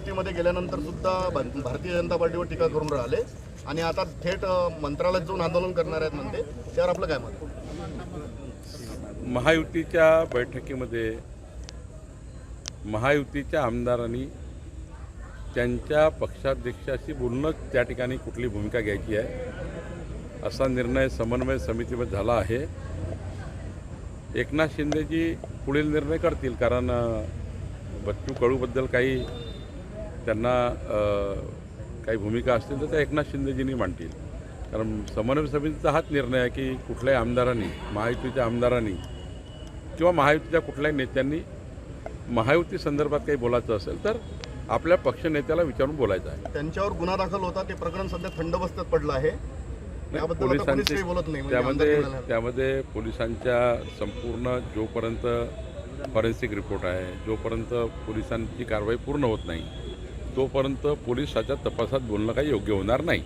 युतीमध्ये गेल्यानंतर सुद्धा भारतीय जनता पार्टीवर टीका करून राहिले आणि आता थेट मंत्रालयात जाऊन आंदोलन करणार आहेत म्हणते, त्यावर आपलं काय मत? महायुतीच्या बैठकीमध्ये महायुतीच्या आमदारांनी त्यांच्या पक्षाध्यक्षाशी बोलणं त्या ठिकाणी कुठली भूमिका घ्यायची आहे असा निर्णय समन्वय समितीमध्ये झाला आहे. एकनाथ शिंदेजी पुढील निर्णय करतील, कारण बच्चू कडूबद्दल काही त्यांना काही भूमिका असतील तर त्या एकनाथ शिंदेजींनी मांडतील. कारण समन्वय समितीचा हाच निर्णय आहे की कुठल्याही आमदारांनी, महायुतीच्या आमदारांनी किंवा महायुतीच्या कुठल्याही नेत्यांनी महायुती संदर्भात काही बोलायचं असेल तर आपल्या पक्षनेत्याला विचारून बोलायचं आहे. त्यांच्यावर गुन्हा दाखल होता, ते प्रकरण सध्या थंडावस्थेत पडलं आहे. पोलिसांची बोलत नाही त्यामध्ये पोलिसांच्या संपूर्ण जोपर्यंत फॉरेन्सिक रिपोर्ट आहे, जोपर्यंत पोलिसांची कारवाई पूर्ण होत नाही तोपर्यंत पोलिसाच्या तपासात बोलणं काही योग्य होणार नाही.